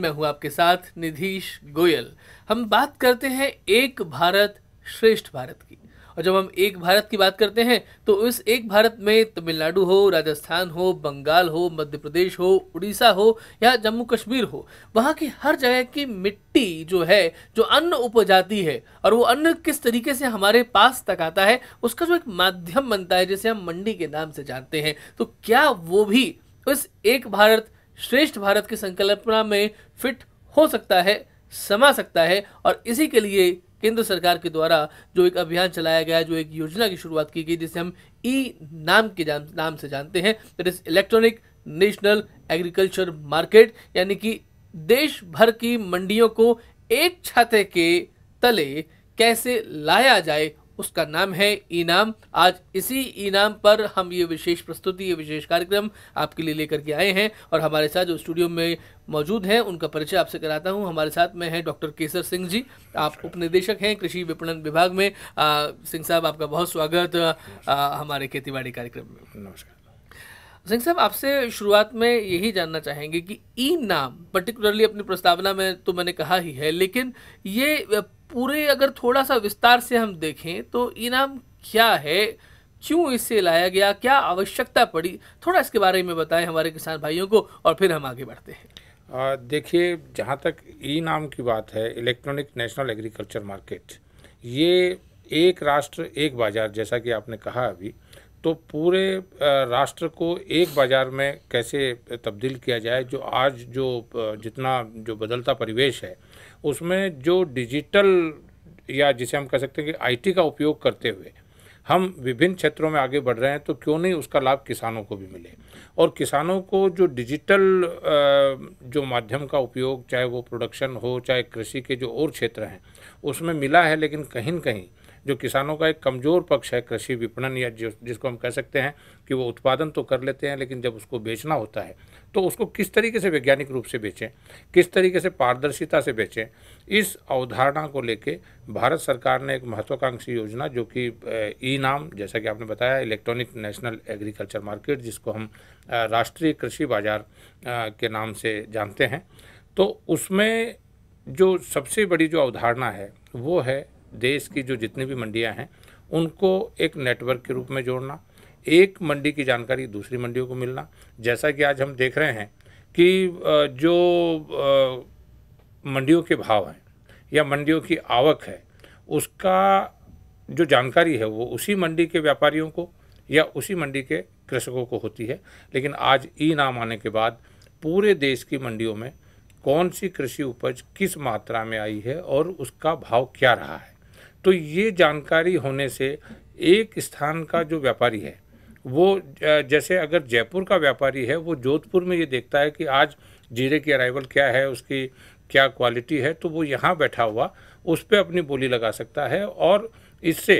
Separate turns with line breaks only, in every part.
मैं हूं आपके साथ निधीश गोयल। हम बात करते हैं एक भारत श्रेष्ठ भारत की, और जब हम एक भारत की बात करते हैं तो इस एक भारत में तमिलनाडु हो, राजस्थान हो, बंगाल हो, मध्य प्रदेश हो, उड़ीसा हो या जम्मू कश्मीर हो, वहाँ की हर जगह की मिट्टी जो है, जो अन्न उपजाती है, और वो अन्न किस तरीके से हमारे पास तक आता है, उसका जो एक माध्यम बनता है जिसे हम मंडी के नाम से जानते हैं, तो क्या वो भी उस एक भारत श्रेष्ठ भारत की संकल्पना में फिट हो सकता है, समा सकता है। और इसी के लिए केंद्र सरकार के द्वारा जो एक अभियान चलाया गया, जो एक योजना की शुरुआत की गई, जिसे हम ई नाम के नाम से जानते हैं, that is electronic national agriculture market, यानी कि देश भर की मंडियों को एक छाते के तले कैसे लाया जाए, उसका नाम है ई नाम। आज इसी ई नाम पर हम ये विशेष प्रस्तुति, ये विशेष कार्यक्रम आपके लिए लेकर के आए हैं, और हमारे साथ जो स्टूडियो में मौजूद हैं उनका परिचय आपसे कराता हूं। हमारे साथ में हैं डॉक्टर केसर सिंह जी, आप उपनिदेशक हैं कृषि विपणन विभाग में। सिंह साहब, आपका बहुत स्वागत हमारे खेतीबाड़ी कार्यक्रम में।
नमस्कार
सिंह साहब, आपसे शुरुआत में यही जानना चाहेंगे कि ई नाम पर्टिकुलरली अपनी प्रस्तावना में तो मैंने कहा ही है, लेकिन ये पूरे अगर थोड़ा सा विस्तार से हम देखें तो ई नाम क्या है, क्यों इसे लाया गया, क्या आवश्यकता पड़ी, थोड़ा इसके बारे में बताएं हमारे किसान भाइयों को, और फिर हम आगे बढ़ते हैं।
देखिए, जहाँ तक ई नाम की बात है, इलेक्ट्रॉनिक नेशनल एग्रीकल्चर मार्केट, ये एक राष्ट्र एक बाज़ार, जैसा कि आपने कहा अभी, तो पूरे राष्ट्र को एक बाज़ार में कैसे तब्दील किया जाए। जो आज जितना जो बदलता परिवेश है, उसमें जो डिजिटल, या जिसे हम कह सकते हैं कि आईटी का उपयोग करते हुए हम विभिन्न क्षेत्रों में आगे बढ़ रहे हैं, तो क्यों नहीं उसका लाभ किसानों को भी मिले। और किसानों को जो डिजिटल जो माध्यम का उपयोग, चाहे वो प्रोडक्शन हो, चाहे कृषि के जो और क्षेत्र हैं, उसमें मिला है, लेकिन कहीं न कहीं जो किसानों का एक कमज़ोर पक्ष है कृषि विपणन, या जिसको हम कह सकते हैं कि वो उत्पादन तो कर लेते हैं, लेकिन जब उसको बेचना होता है तो उसको किस तरीके से वैज्ञानिक रूप से बेचें, किस तरीके से पारदर्शिता से बेचें, इस अवधारणा को लेके भारत सरकार ने एक महत्वाकांक्षी योजना, जो कि ई नाम, जैसा कि आपने बताया, इलेक्ट्रॉनिक नेशनल एग्रीकल्चर मार्केट, जिसको हम राष्ट्रीय कृषि बाजार के नाम से जानते हैं, तो उसमें जो सबसे बड़ी जो अवधारणा है वो है देश की जो जितनी भी मंडियां हैं उनको एक नेटवर्क के रूप में जोड़ना, एक मंडी की जानकारी दूसरी मंडियों को मिलना। जैसा कि आज हम देख रहे हैं कि जो मंडियों के भाव हैं या मंडियों की आवक है, उसका जो जानकारी है वो उसी मंडी के व्यापारियों को या उसी मंडी के कृषकों को होती है। लेकिन आज ई नाम आने के बाद पूरे देश की मंडियों में कौन सी कृषि उपज किस मात्रा में आई है और उसका भाव क्या रहा है, तो ये जानकारी होने से एक स्थान का जो व्यापारी है वो, जैसे अगर जयपुर का व्यापारी है, वो जोधपुर में ये देखता है कि आज जीरे की अराइवल क्या है, उसकी क्या क्वालिटी है, तो वो यहाँ बैठा हुआ उस पर अपनी बोली लगा सकता है। और इससे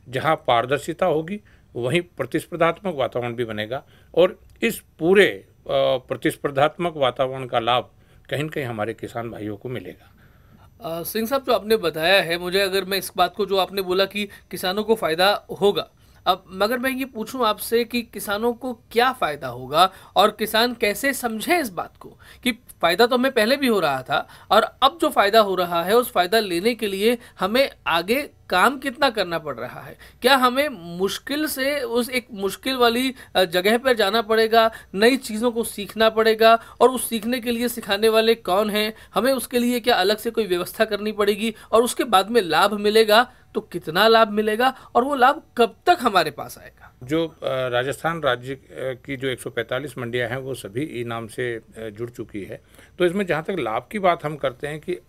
जहाँ पारदर्शिता होगी वहीं प्रतिस्पर्धात्मक वातावरण भी बनेगा, और इस पूरे प्रतिस्पर्धात्मक वातावरण का लाभ कहीं न कहीं हमारे किसान भाइयों को मिलेगा।
सिंह साहब, जो आपने बताया है, मुझे अगर मैं इस बात को, जो आपने बोला कि किसानों को फ़ायदा होगा, अब मगर मैं ये पूछूं आपसे कि किसानों को क्या फ़ायदा होगा, और किसान कैसे समझे इस बात को कि फ़ायदा तो हमें पहले भी हो रहा था, और अब जो फ़ायदा हो रहा है उस फ़ायदा लेने के लिए हमें आगे काम कितना करना पड़ रहा है। क्या हमें मुश्किल से उस एक मुश्किल वाली जगह पर जाना पड़ेगा, नई चीज़ों को सीखना पड़ेगा, और उस सीखने के लिए सिखाने वाले कौन हैं, हमें उसके लिए क्या अलग से कोई व्यवस्था करनी पड़ेगी, और उसके बाद में लाभ मिलेगा तो कितना लाभ मिलेगा, और वो लाभ कब तक हमारे पास आएगा।
जो राजस्थान राज्य की जो 145 मंडियां हैं वो सभी ई नाम से जुड़ चुकी है। तो इसमें जहां तक लाभ की बात हम करते हैं कि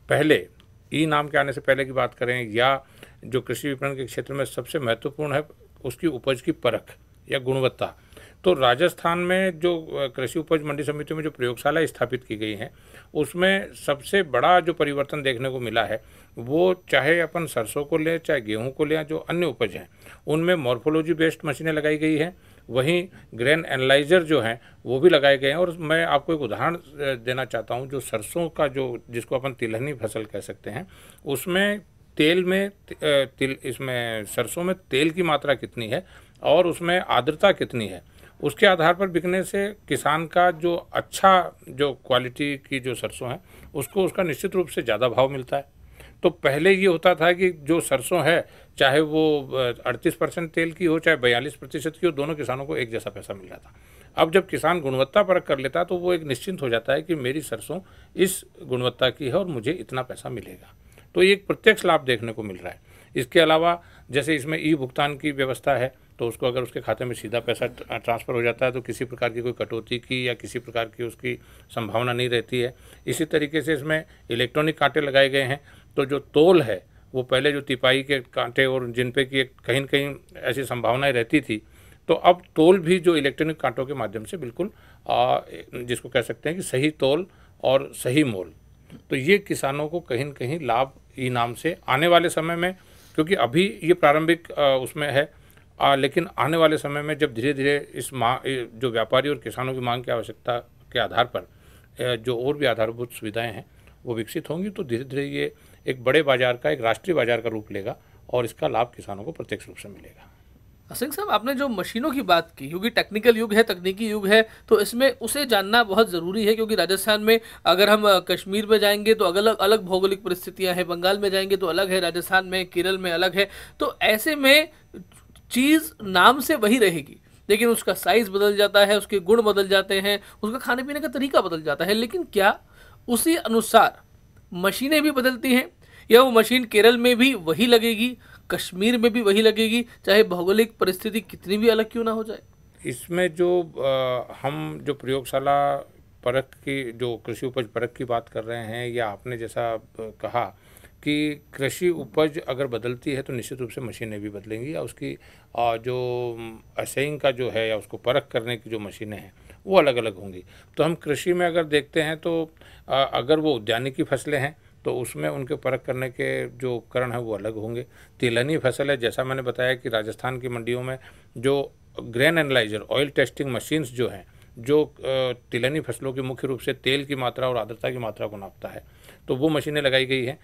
पहले ई नाम के आने से पहले की बात करें, या जो कृषि विपणन के क्षेत्र में सबसे महत्वपूर्ण है उसकी उपज की परख या गुणवत्ता, तो राजस्थान में जो कृषि उपज मंडी समितियों में जो प्रयोगशाला स्थापित की गई हैं, उसमें सबसे बड़ा जो परिवर्तन देखने को मिला है, वो चाहे अपन सरसों को लें, चाहे गेहूं को लें, जो अन्य उपज हैं उनमें मॉर्फोलॉजी बेस्ड मशीनें लगाई गई हैं, वहीं ग्रेन एनालाइजर जो हैं वो भी लगाए गए हैं। और मैं आपको एक उदाहरण देना चाहता हूं, जो सरसों का जिसको अपन तिलहनी फसल कह सकते हैं, उसमें तेल में इसमें सरसों में तेल की मात्रा कितनी है और उसमें आर्द्रता कितनी है, उसके आधार पर बिकने से किसान का जो अच्छा जो क्वालिटी की जो सरसों है उसको उसका निश्चित रूप से ज़्यादा भाव मिलता है। तो पहले ये होता था कि जो सरसों है चाहे वो 38% तेल की हो चाहे 42% की हो, दोनों किसानों को एक जैसा पैसा मिल रहा था। अब जब किसान गुणवत्ता परख कर लेता तो वो एक निश्चिंत हो जाता है कि मेरी सरसों इस गुणवत्ता की है और मुझे इतना पैसा मिलेगा। तो ये एक प्रत्यक्ष लाभ देखने को मिल रहा है। इसके अलावा जैसे इसमें ई भुगतान की व्यवस्था है, तो उसको अगर उसके खाते में सीधा पैसा ट्रांसफ़र हो जाता है तो किसी प्रकार की कोई कटौती की या किसी प्रकार की उसकी संभावना नहीं रहती है। इसी तरीके से इसमें इलेक्ट्रॉनिक कांटे लगाए गए हैं, तो जो तोल है वो पहले जो तिपाई के कांटे और जिन पे की कहीं न कहीं ऐसी संभावनाएं रहती थी, तो अब तोल भी जो इलेक्ट्रॉनिक कांटों के माध्यम से बिल्कुल जिसको कह सकते हैं कि सही तोल और सही मोल, तो ये किसानों को कहीं न कहीं लाभ ई नाम से आने वाले समय में, क्योंकि अभी ये प्रारंभिक उसमें है, लेकिन आने वाले समय में जब धीरे धीरे इस जो व्यापारी और किसानों की मांग की आवश्यकता के आधार पर जो और भी आधारभूत सुविधाएं हैं वो विकसित होंगी, तो धीरे धीरे ये एक बड़े बाजार का, एक राष्ट्रीय बाजार का रूप लेगा और इसका लाभ किसानों को प्रत्यक्ष रूप से मिलेगा।
सिंह साहब, आपने जो मशीनों की बात की, क्योंकि टेक्निकल युग है, तकनीकी युग है, तो इसमें उसे जानना बहुत ज़रूरी है, क्योंकि राजस्थान में अगर हम कश्मीर में जाएंगे तो अलग अलग भौगोलिक परिस्थितियां हैं, बंगाल में जाएंगे तो अलग है, राजस्थान में, केरल में अलग है। तो ऐसे में चीज़ नाम से वही रहेगी, लेकिन उसका साइज़ बदल जाता है, उसके गुण बदल जाते हैं, उसका खाने पीने का तरीका बदल जाता है। लेकिन क्या उसी अनुसार मशीनें भी बदलती हैं, या वो मशीन केरल में भी वही लगेगी, कश्मीर में भी वही लगेगी, चाहे भौगोलिक परिस्थिति कितनी भी अलग क्यों ना हो जाए?
इसमें जो हम जो प्रयोगशाला परख की, जो कृषि उपज परख की बात कर रहे हैं, या आपने जैसा कहा कि कृषि उपज अगर बदलती है तो निश्चित रूप से मशीनें भी बदलेंगी, या उसकी जो असेइंग का जो है या उसको परख करने की जो मशीनें हैं वो अलग अलग होंगी। तो हम कृषि में अगर देखते हैं तो अगर वो उद्यानिकी फसलें हैं तो उसमें उनके परख करने के जो उपकरण हैं वो अलग होंगे। तिलहनी फसल है, जैसा मैंने बताया कि राजस्थान की मंडियों में जो grain analyser, oil testing machines जो हैं, जो तिलहनी फसलों की मुख्य रूप से तेल की मात्रा और आर्द्रता की मात्रा को नापता है, तो वो मशीनें लगाई गई हैं।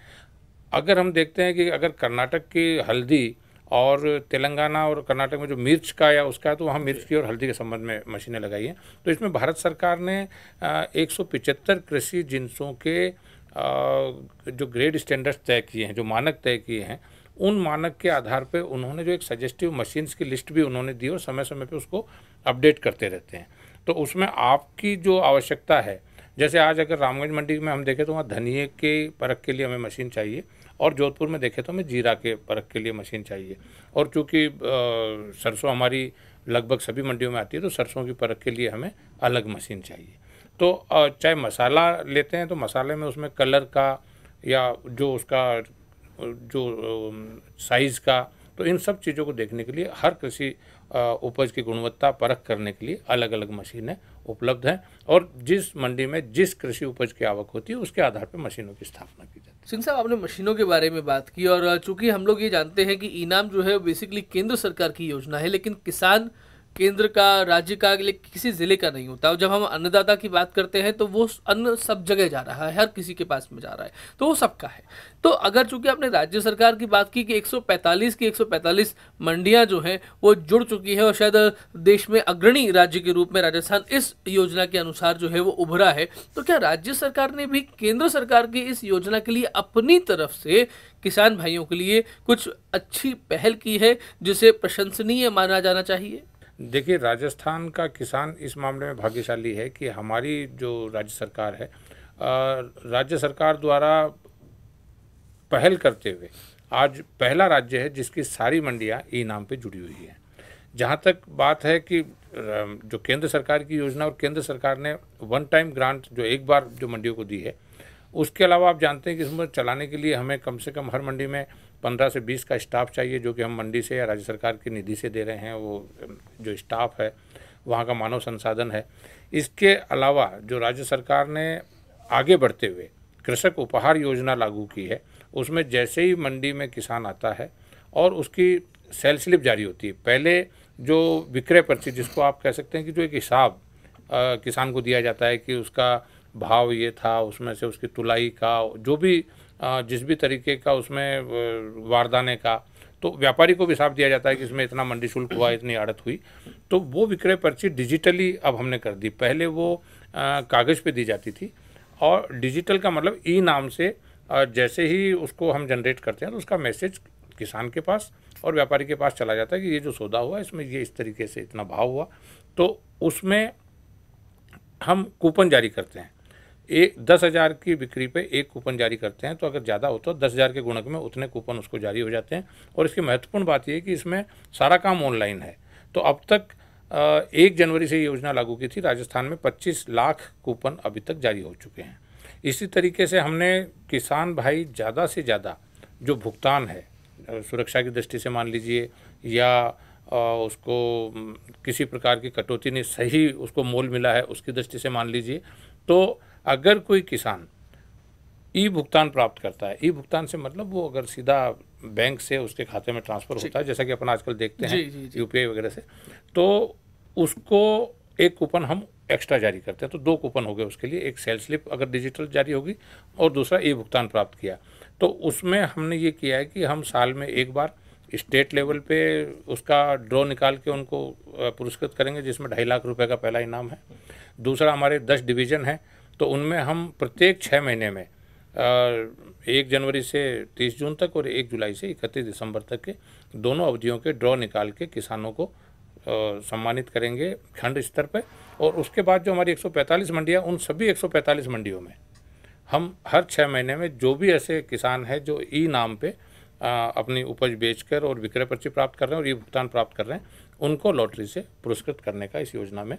अगर हम देखते हैं कि अगर कर्नाटक की हल्दी और तेलंगाना और कर्नाटक में जो मिर्च का या उसका है, तो वहाँ मिर्च की और हल्दी के संबंध में मशीनें लगाई हैं। तो इसमें भारत सरकार ने 175 कृषि जिन्सों के जो ग्रेड स्टैंडर्ड्स तय किए हैं, जो मानक तय किए हैं, उन मानक के आधार पे उन्होंने जो एक सजेस्टिव मशीन्स की लिस्ट भी उन्होंने दी और समय समय पे उसको अपडेट करते रहते हैं। तो उसमें आपकी जो आवश्यकता है, जैसे आज अगर रामगंज मंडी में हम देखें तो वहाँ धनिए के परख के लिए हमें मशीन चाहिए, और जोधपुर में देखें तो हमें जीरा के परख के लिए मशीन चाहिए। और चूँकि सरसों हमारी लगभग सभी मंडियों में आती है, तो सरसों की परख के लिए हमें अलग मशीन चाहिए। तो चाहे मसाला लेते हैं तो मसाले में उसमें कलर का या जो उसका जो साइज़ का, तो इन सब चीज़ों को देखने के लिए हर कृषि उपज की गुणवत्ता परख करने के लिए अलग अलग मशीनें उपलब्ध हैं, और जिस मंडी में जिस कृषि उपज की आवक होती है उसके आधार पर मशीनों की स्थापना की जाती है।
सिंह साहब, आपने मशीनों के बारे में बात की, और चूंकि हम लोग ये जानते हैं कि इनाम जो है बेसिकली केंद्र सरकार की योजना है, लेकिन किसान केंद्र का, राज्य का, किसी जिले का नहीं होता। और जब हम अन्नदाता की बात करते हैं तो वो अन्न सब जगह जा रहा है, हर किसी के पास में जा रहा है, तो वो सबका है। तो अगर चूंकि आपने राज्य सरकार की बात की कि 145 मंडियां जो हैं वो जुड़ चुकी है, और शायद देश में अग्रणी राज्य के रूप में राजस्थान इस योजना के अनुसार जो है वो उभरा है, तो क्या राज्य सरकार ने भी केंद्र सरकार की इस योजना के लिए अपनी तरफ से किसान भाइयों के लिए कुछ अच्छी पहल की है जिसे प्रशंसनीय माना जाना चाहिए?
देखिए, राजस्थान का किसान इस मामले में भाग्यशाली है कि हमारी जो राज्य सरकार है, राज्य सरकार द्वारा पहल करते हुए आज पहला राज्य है जिसकी सारी मंडियां ई नाम पे जुड़ी हुई हैं। जहां तक बात है कि जो केंद्र सरकार की योजना, और केंद्र सरकार ने वन टाइम ग्रांट जो एक बार जो मंडियों को दी है, उसके अलावा आप जानते हैं कि इसमें चलाने के लिए हमें कम से कम हर मंडी में 15 से 20 का स्टाफ चाहिए, जो कि हम मंडी से या राज्य सरकार की निधि से दे रहे हैं। वो जो स्टाफ है वहाँ का मानव संसाधन है। इसके अलावा जो राज्य सरकार ने आगे बढ़ते हुए कृषक उपहार योजना लागू की है, उसमें जैसे ही मंडी में किसान आता है और उसकी सेल स्लिप जारी होती है, पहले जो विक्रय पर्ची, जिसको आप कह सकते हैं कि जो एक हिसाब किसान को दिया जाता है कि उसका भाव ये था, उसमें से उसकी तुलाई का जो भी जिस भी तरीके का उसमें वारदाने का, तो व्यापारी को भी हिसाब दिया जाता है कि इसमें इतना मंडी शुल्क हुआ, इतनी आड़त हुई। तो वो विक्रय पर्ची डिजिटली अब हमने कर दी। पहले वो कागज़ पे दी जाती थी, और डिजिटल का मतलब ई नाम से जैसे ही उसको हम जनरेट करते हैं तो उसका मैसेज किसान के पास और व्यापारी के पास चला जाता है कि ये जो सौदा हुआ इसमें ये इस तरीके से इतना भाव हुआ। तो उसमें हम कूपन जारी करते हैं। 10,000 की बिक्री पे एक कूपन जारी करते हैं, तो अगर ज़्यादा हो तो 10,000 के गुणक में उतने कूपन उसको जारी हो जाते हैं। और इसकी महत्वपूर्ण बात यह है कि इसमें सारा काम ऑनलाइन है। तो अब तक 1 जनवरी से ये योजना लागू की थी, राजस्थान में 25 लाख कूपन अभी तक जारी हो चुके हैं। इसी तरीके से हमने किसान भाई ज़्यादा से ज़्यादा जो भुगतान है सुरक्षा की दृष्टि से मान लीजिए, या उसको किसी प्रकार की कटौती नहीं, सही उसको मोल मिला है उसकी दृष्टि से मान लीजिए, तो अगर कोई किसान ई भुगतान प्राप्त करता है, ई भुगतान से मतलब वो अगर सीधा बैंक से उसके खाते में ट्रांसफ़र होता है, जैसा कि अपन आजकल देखते हैं यूपीआई वगैरह से, तो उसको एक कूपन हम एक्स्ट्रा जारी करते हैं। तो 2 कूपन हो गए उसके लिए, एक सेल स्लिप अगर डिजिटल जारी होगी और दूसरा ई भुगतान प्राप्त किया। तो उसमें हमने ये किया है कि हम साल में एक बार स्टेट लेवल पे उसका ड्रॉ निकाल के उनको पुरस्कृत करेंगे, जिसमें 2.5 लाख रुपए का पहला इनाम है। दूसरा, हमारे 10 डिवीज़न हैं, तो उनमें हम प्रत्येक 6 महीने में 1 जनवरी से 30 जून तक और 1 जुलाई से 31 दिसंबर तक के दोनों अवधियों के ड्रॉ निकाल के किसानों को सम्मानित करेंगे खंड स्तर पे। और उसके बाद जो हमारी 145 मंडियाँ, उन सभी 145 मंडियों में हम हर 6 महीने में जो भी ऐसे किसान हैं जो ई नाम पे अपनी उपज बेचकर और विक्रय पर्ची प्राप्त कर रहे हैं और ई भुगतान प्राप्त कर रहे हैं, उनको लॉटरी से पुरस्कृत करने का इस योजना में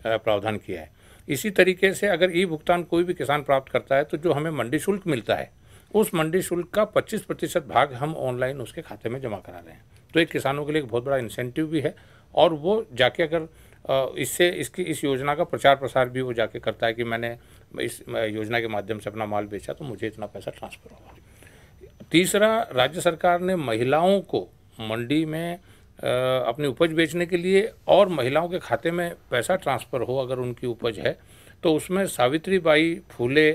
प्रावधान किया है। इसी तरीके से अगर ई भुगतान कोई भी किसान प्राप्त करता है तो जो हमें मंडी शुल्क मिलता है, उस मंडी शुल्क का 25% भाग हम ऑनलाइन उसके खाते में जमा करा रहे हैं। तो एक किसानों के लिए एक बहुत बड़ा इंसेंटिव भी है, और वो जाके अगर इस योजना का प्रचार प्रसार भी वो जाके करता है कि मैंने इस योजना के माध्यम से अपना माल बेचा तो मुझे इतना पैसा ट्रांसफ़र होगा। तीसरा, राज्य सरकार ने महिलाओं को मंडी में अपनी उपज बेचने के लिए और महिलाओं के खाते में पैसा ट्रांसफ़र हो अगर उनकी उपज है, तो उसमें सावित्रीबाई फूले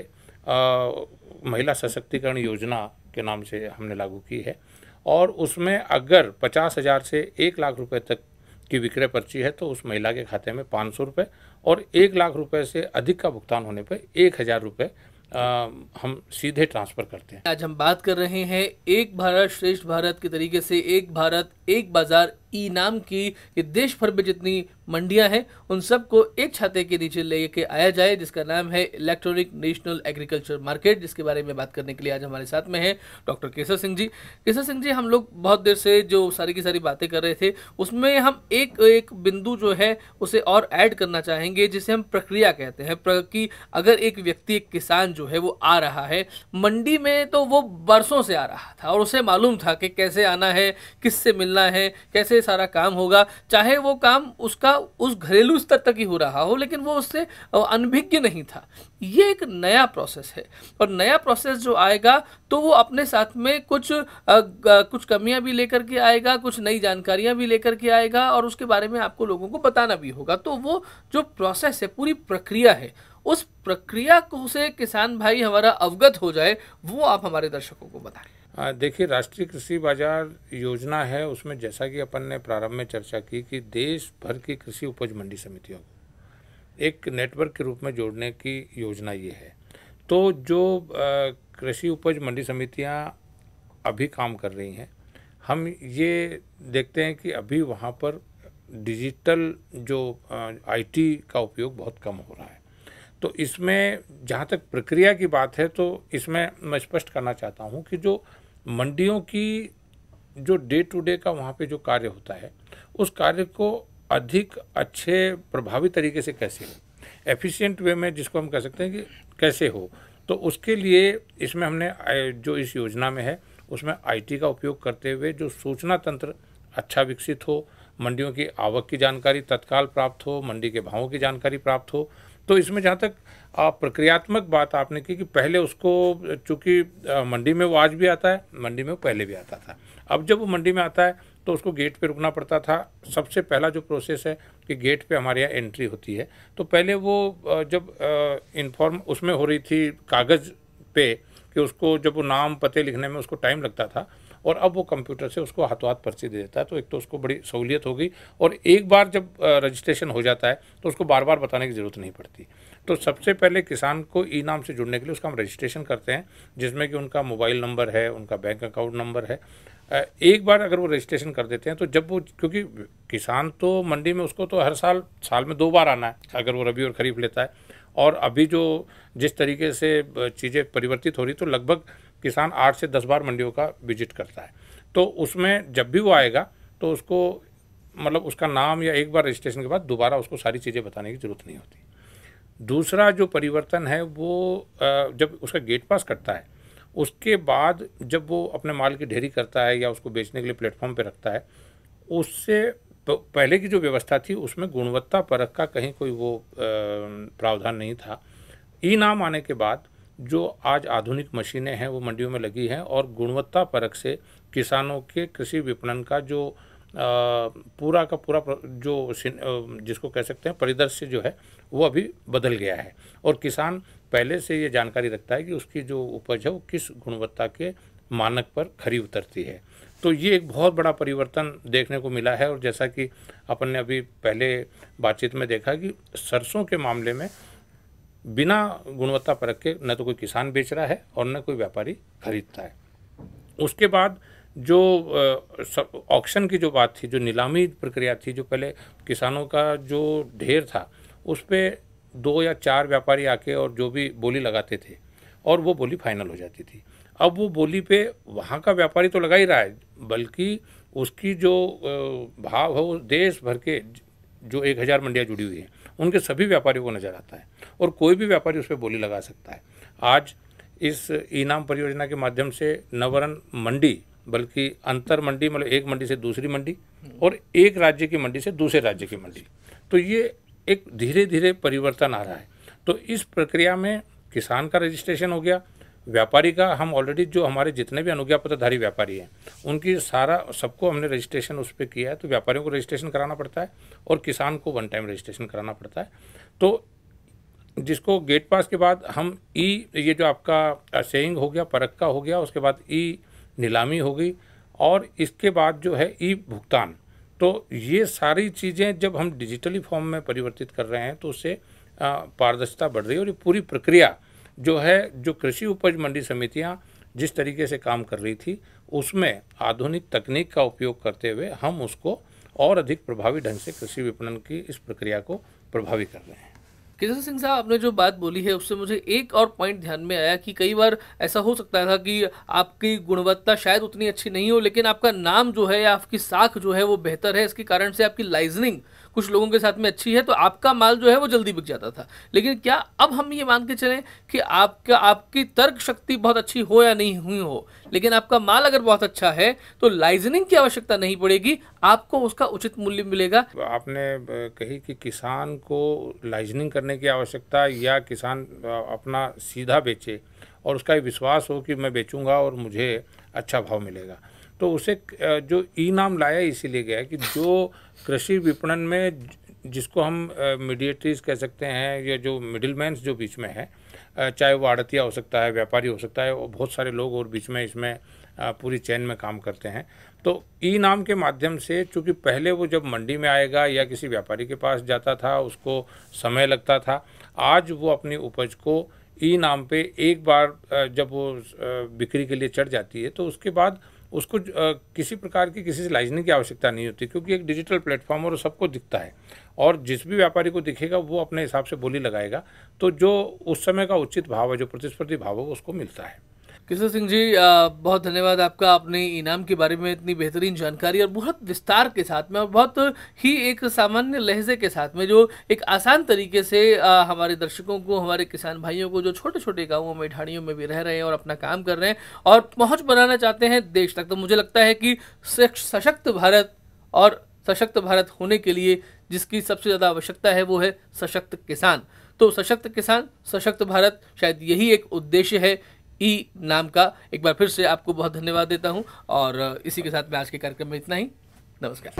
महिला सशक्तिकरण योजना के नाम से हमने लागू की है। और उसमें अगर 50,000 से 1 लाख रुपए तक की विक्रय पर्ची है तो उस महिला के खाते में 500 रुपये, और 1 लाख रुपए से अधिक का भुगतान होने पर 1,000 रुपये हम सीधे ट्रांसफ़र करते हैं।
आज हम बात कर रहे हैं एक भारत श्रेष्ठ भारत के तरीके से एक भारत एक बाजार ई नाम की, ये देश भर में जितनी मंडियां हैं उन सबको एक छाते के नीचे लेके आया जाए, जिसका नाम है इलेक्ट्रॉनिक नेशनल एग्रीकल्चर मार्केट, जिसके बारे में बात करने के लिए आज हमारे साथ में है डॉक्टर केसर सिंह जी। केसर सिंह जी, हम लोग बहुत देर से जो सारी की सारी बातें कर रहे थे उसमें हम एक बिंदु जो है उसे और ऐड करना चाहेंगे, जिसे हम प्रक्रिया कहते हैं। कि अगर एक व्यक्ति, एक किसान जो है वो आ रहा है मंडी में, तो वो बरसों से आ रहा था और उसे मालूम था कि कैसे आना है, किससे मिलना है, कैसे सारा काम होगा, चाहे वो काम उसका उस घरेलू स्तर तक ही हो रहा हो, लेकिन वो उससे अनभिज्ञ नहीं था। ये एक नया प्रोसेस है, और नया प्रोसेस जो आएगा तो वो अपने साथ में कुछ कमियां भी लेकर के आएगा, कुछ नई जानकारियां भी लेकर के आएगा, और उसके बारे में आपको लोगों को बताना भी होगा। तो वो जो प्रोसेस है, पूरी प्रक्रिया है, उस प्रक्रिया को से किसान भाई हमारा अवगत हो जाए, वो आप हमारे दर्शकों को बताएं।
देखिए, राष्ट्रीय कृषि बाजार योजना है, उसमें जैसा कि अपन ने प्रारंभ में चर्चा की कि देश भर की कृषि उपज मंडी समितियों को एक नेटवर्क के रूप में जोड़ने की योजना ये है। तो जो कृषि उपज मंडी समितियां अभी काम कर रही हैं, हम ये देखते हैं कि अभी वहाँ पर डिजिटल जो IT का उपयोग बहुत कम हो रहा है। तो इसमें जहाँ तक प्रक्रिया की बात है, तो इसमें मैं स्पष्ट करना चाहता हूँ कि जो मंडियों की जो डे टू डे का वहाँ पे जो कार्य होता है, उस कार्य को अधिक अच्छे प्रभावी तरीके से कैसे हो, एफिशिएंट वे में, जिसको हम कह सकते हैं कि कैसे हो, तो उसके लिए इसमें हमने जो इस योजना में है उसमें IT का उपयोग करते हुए जो सूचना तंत्र अच्छा विकसित हो, मंडियों की आवक की जानकारी तत्काल प्राप्त हो, मंडी के भावों की जानकारी प्राप्त हो। तो इसमें जहाँ तक प्रक्रियात्मक बात आपने की कि पहले उसको, चूँकि मंडी में वो आज भी आता है, मंडी में वो पहले भी आता था, अब जब वो मंडी में आता है तो उसको गेट पे रुकना पड़ता था। सबसे पहला जो प्रोसेस है कि गेट पे हमारे यहाँ एंट्री होती है, तो पहले वो जब इन्फॉर्म उसमें हो रही थी कागज़ पे कि उसको जब वो नाम पते लिखने में उसको टाइम लगता था, और अब वो कंप्यूटर से उसको हाथों हाथ पर्ची दे देता है। तो एक तो उसको बड़ी सहूलियत हो गई, और एक बार जब रजिस्ट्रेशन हो जाता है तो उसको बार बार बताने की ज़रूरत नहीं पड़ती। तो सबसे पहले किसान को ई नाम से जुड़ने के लिए उसका हम रजिस्ट्रेशन करते हैं, जिसमें कि उनका मोबाइल नंबर है, उनका बैंक अकाउंट नंबर है। एक बार अगर वो रजिस्ट्रेशन कर देते हैं तो जब वो, क्योंकि किसान तो मंडी में उसको तो हर साल में 2 बार आना है अगर वो रबी और खरीफ लेता है, और अभी जो जिस तरीके से चीज़ें परिवर्तित हो रही, तो लगभग किसान 8 से 10 बार मंडियों का विजिट करता है। तो उसमें जब भी वो आएगा तो उसको मतलब उसका नाम या एक बार रजिस्ट्रेशन के बाद दोबारा उसको सारी चीज़ें बताने की ज़रूरत नहीं होती। दूसरा जो परिवर्तन है वो जब उसका गेट पास कटता है, उसके बाद जब वो अपने माल की ढेरी करता है या उसको बेचने के लिए प्लेटफॉर्म पे रखता है, उससे पहले की जो व्यवस्था थी उसमें गुणवत्ता परख का कहीं कोई वो प्रावधान नहीं था। ई नाम आने के बाद जो आज आधुनिक मशीनें हैं वो मंडियों में लगी हैं, और गुणवत्ता परख से किसानों के कृषि विपणन का जो पूरा का पूरा जो जिसको कह सकते हैं परिदृश्य जो है वो अभी बदल गया है, और किसान पहले से ये जानकारी रखता है कि उसकी जो उपज है वो किस गुणवत्ता के मानक पर खरी उतरती है। तो ये एक बहुत बड़ा परिवर्तन देखने को मिला है। और जैसा कि अपन ने अभी पहले बातचीत में देखा कि सरसों के मामले में बिना गुणवत्ता परख के न तो कोई किसान बेच रहा है और न कोई व्यापारी खरीदता है। उसके बाद जो ऑक्शन की जो बात थी, जो नीलामी प्रक्रिया थी, जो पहले किसानों का जो ढेर था उस पर 2 या 4 व्यापारी आके और जो भी बोली लगाते थे और वो बोली फाइनल हो जाती थी। अब वो बोली पे वहाँ का व्यापारी तो लगा ही रहा है, बल्कि उसकी जो भाव है वो देश भर के जो 1000 मंडियाँ जुड़ी हुई हैं उनके सभी व्यापारियों को नज़र आता है, और कोई भी व्यापारी उस पर बोली लगा सकता है। आज इस इनाम परियोजना के माध्यम से नवरन मंडी, बल्कि अंतर मंडी, मतलब एक मंडी से दूसरी मंडी और एक राज्य की मंडी से दूसरे राज्य की मंडी, तो ये एक धीरे धीरे परिवर्तन आ रहा है। तो इस प्रक्रिया में किसान का रजिस्ट्रेशन हो गया, व्यापारी का हम ऑलरेडी जो हमारे जितने भी अनुज्ञा पत्रधारी व्यापारी हैं उनकी सबको हमने रजिस्ट्रेशन उस पर किया है। तो व्यापारियों को रजिस्ट्रेशन कराना पड़ता है और किसान को वन टाइम रजिस्ट्रेशन कराना पड़ता है। तो जिसको गेट पास के बाद हम ये जो आपका सेइंग हो गया, परख का हो गया, उसके बाद ई नीलामी हो गई, और इसके बाद जो है ई भुगतान। तो ये सारी चीज़ें जब हम डिजिटली फॉर्म में परिवर्तित कर रहे हैं तो उससे पारदर्शिता बढ़ रही है, और ये पूरी प्रक्रिया जो है, जो कृषि उपज मंडी समितियां जिस तरीके से काम कर रही थी उसमें आधुनिक तकनीक का उपयोग करते हुए हम उसको और अधिक प्रभावी ढंग से कृषि विपणन की इस प्रक्रिया को प्रभावी कर रहे हैं।
किशन सिंह साहब, आपने जो बात बोली है उससे मुझे एक और पॉइंट ध्यान में आया कि कई बार ऐसा हो सकता था कि आपकी गुणवत्ता शायद उतनी अच्छी नहीं हो, लेकिन आपका नाम जो है या आपकी साख जो है वो बेहतर है, इसके कारण से आपकी लाइजनिंग कुछ लोगों के साथ में अच्छी है, तो आपका माल जो है वो जल्दी बिक जाता था। लेकिन क्या अब हम ये मान के चलें कि आपकी तर्क शक्ति बहुत अच्छी हो या नहीं हुई हो, लेकिन आपका माल अगर बहुत अच्छा है तो लाइजनिंग की आवश्यकता नहीं पड़ेगी, आपको उसका उचित मूल्य मिलेगा?
आपने कही कि किसान को लाइजनिंग करने की आवश्यकता, या किसान अपना सीधा बेचे और उसका विश्वास हो कि मैं बेचूंगा और मुझे अच्छा भाव मिलेगा, तो उसे जो ई नाम लाया इसीलिए गया कि जो कृषि विपणन में जिसको हम मीडिएटरीज कह सकते हैं, या जो मिडिलमैन जो बीच में है, चाहे वो आड़तिया हो सकता है, व्यापारी हो सकता है, वो बहुत सारे लोग और बीच में इसमें पूरी चेन में काम करते हैं। तो ई नाम के माध्यम से, चूँकि पहले वो जब मंडी में आएगा या किसी व्यापारी के पास जाता था उसको समय लगता था, आज वो अपनी उपज को ई नाम पे एक बार जब वो बिक्री के लिए चढ़ जाती है तो उसके बाद उसको किसी प्रकार की किसी से लाइजनिंग की आवश्यकता नहीं होती, क्योंकि एक डिजिटल प्लेटफॉर्म और सबको दिखता है, और जिस भी व्यापारी को दिखेगा वो अपने हिसाब से बोली लगाएगा, तो जो उस समय का उचित भाव है, जो प्रतिस्पर्धी भाव है, वो उसको मिलता है।
किशन सिंह जी, बहुत धन्यवाद आपका, आपने इनाम के बारे में इतनी बेहतरीन जानकारी और बहुत विस्तार के साथ में और बहुत ही एक सामान्य लहजे के साथ में, जो एक आसान तरीके से हमारे दर्शकों को, हमारे किसान भाइयों को जो छोटे छोटे गांवों में, ढाणियों में भी रह रहे हैं और अपना काम कर रहे हैं और पहुंच बनाना चाहते हैं देश तक, तो मुझे लगता है कि सशक्त भारत, और सशक्त भारत होने के लिए जिसकी सबसे ज़्यादा आवश्यकता है वो है सशक्त किसान। तो सशक्त किसान, सशक्त भारत, शायद यही एक उद्देश्य है ई नाम का। एक बार फिर से आपको बहुत धन्यवाद देता हूं, और इसी के साथ में आज के कार्यक्रम में इतना ही। नमस्कार।